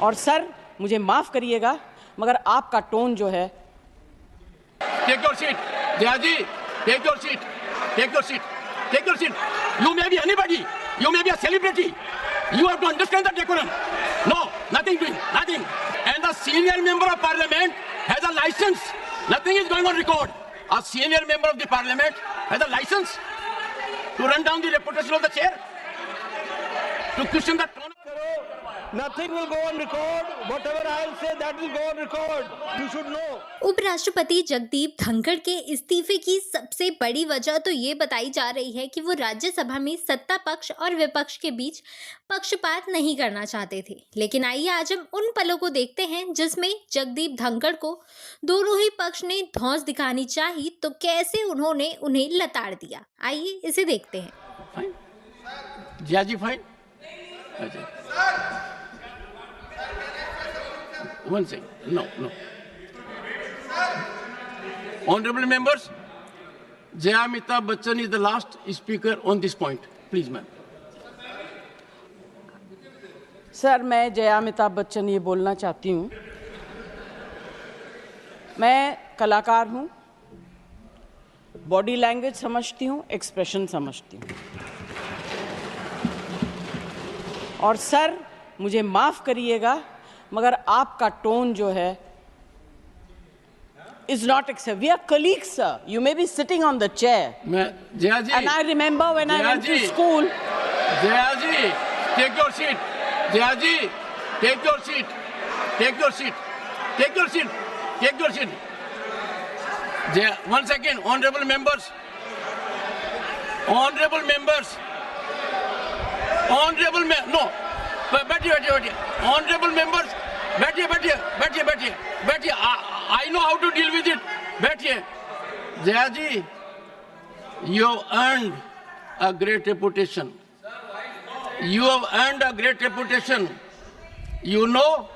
और सर मुझे माफ करिएगा मगर आपका टोन जो है। Take your seat. Jayaji, take your seat. Take your seat. Take your seat. You may be anybody. You may be a celebrity. You have to understand the decorum. No, nothing doing. Nothing. And the senior member of parliament has a license. Nothing is going on record. A senior member of the parliament has a license to run down the reputation of the chair, to question the tone. Nothing will go on record. Whatever I will say, that will go on record. You should know. उपराष्ट्रपति जगदीप धनखड़ के इस्तीफे की सबसे बड़ी वजह तो ये बताई जा रही है कि वो राज्यसभा में सत्ता पक्ष और विपक्ष के बीच पक्षपात नहीं करना चाहते थे। लेकिन आइए आज हम उन पलों को देखते हैं जिसमें जगदीप धनखड़ को दोनों ही पक्ष ने धौंस दिखानी चाहिए तो कैसे उन्होंने उन्हें लताड़ दिया। आइए इसे देखते हैं। Jayaji, fine. One second. No. Honorable members, Jaya Amitabh Bachchan is the last speaker on this point. Please, ma'am. Sir मैं जया अमिताभ बच्चन ये बोलना चाहती हूँ, मैं कलाकार हूँ, बॉडी लैंग्वेज समझती हूँ, एक्सप्रेशन समझती हूँ। और सर मुझे माफ़ करिएगा मगर आपका टोन जो है is not acceptable. We are colleagues, sir. You may be sitting on the chair. Jayaji. And I remember when I went to school. Jayaji, take your seat. Jayaji, take your seat. Take your seat. Take your seat. Take your seat. One second, honorable members. Honorable members. Honorable members. No. बैठिए. Honorable members. बैठिए. I know how to deal with it. बैठिए. Jayaji, you have earned a great reputation. You have earned a great reputation. You know,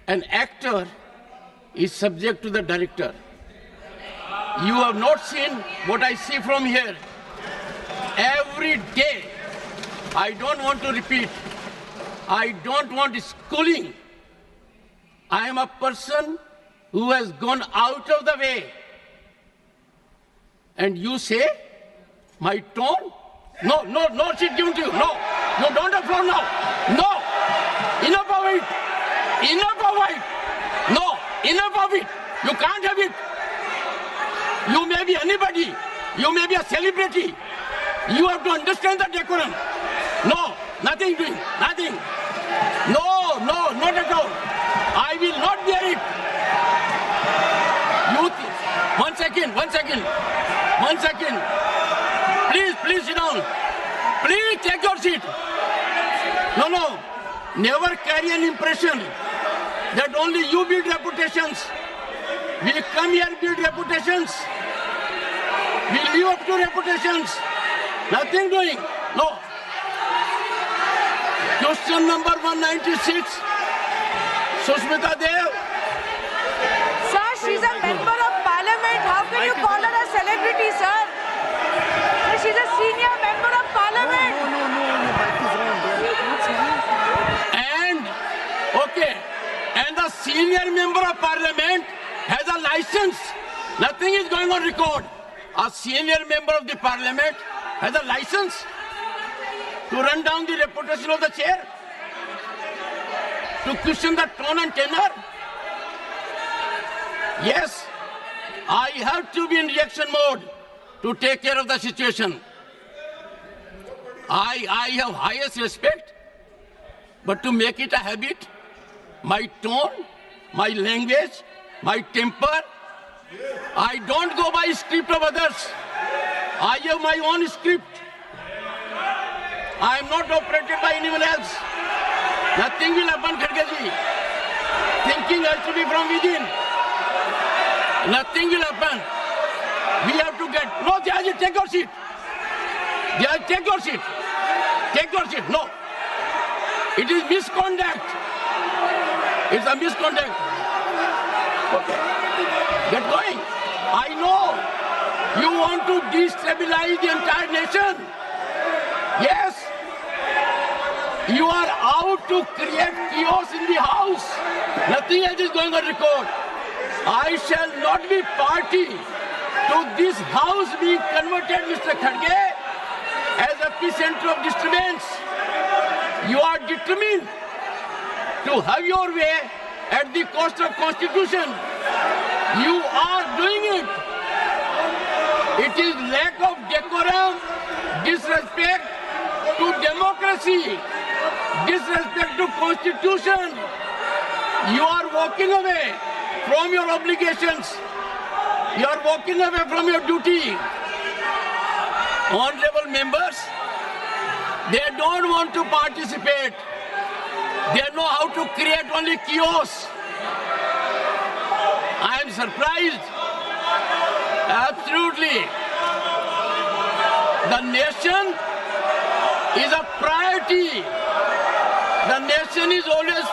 an actor is subject to the director. You have not seen what I see from here. Every day, I don't want to repeat. I don't want schooling. I am a person who has gone out of the way. And you say, my tone? No seat given to you. No, you don't have floor now. No, enough of it. No, enough of it. You can't have it. You may be anybody. You may be a celebrity. You have to understand the decorum. No, nothing doing. Nothing. No, not at all. I will not bear it. One second. Please sit down. Please take your seat. No. Never carry an impression that only you build reputations. We come here build reputations. We live up to reputations. Nothing doing. No. Question number 196. Sushmita Dev. Sir, she's a member of parliament. How can you call her a celebrity, sir? She's a senior member of parliament. And the senior member of parliament has a license. Nothing is going on record. A senior member of the parliament has a license to run down the reputation of the chair, to question the tone and tenor. Yes, I have to be in reaction mode to take care of the situation. I have highest respect, but to make it a habit, my tone, my language, my temper, I don't go by script of others. I have my own script. I am not operated by anyone else. Nothing will happen, Khargeji. Thinking has to be from within. Nothing will happen. We have to get... No, Jayaji, take your seat. Jayaji, take your seat. Take your seat. No. It is misconduct. It's a misconduct. Okay. Get going. I know you want to destabilize the entire nation. Yes. You are out to create chaos in the house. Nothing else is going on record. I shall not be party to this house being converted, Mr. Kharge, as a epicenter of disturbance. You are determined to have your way at the cost of Constitution. You are doing it. It is lack of decorum, disrespect to democracy, disrespect to Constitution. You are walking away from your obligations. You are walking away from your duty. Honorable members, they don't want to participate. They know how to create only chaos. I am surprised. Absolutely. The nation is a priority. The nation is always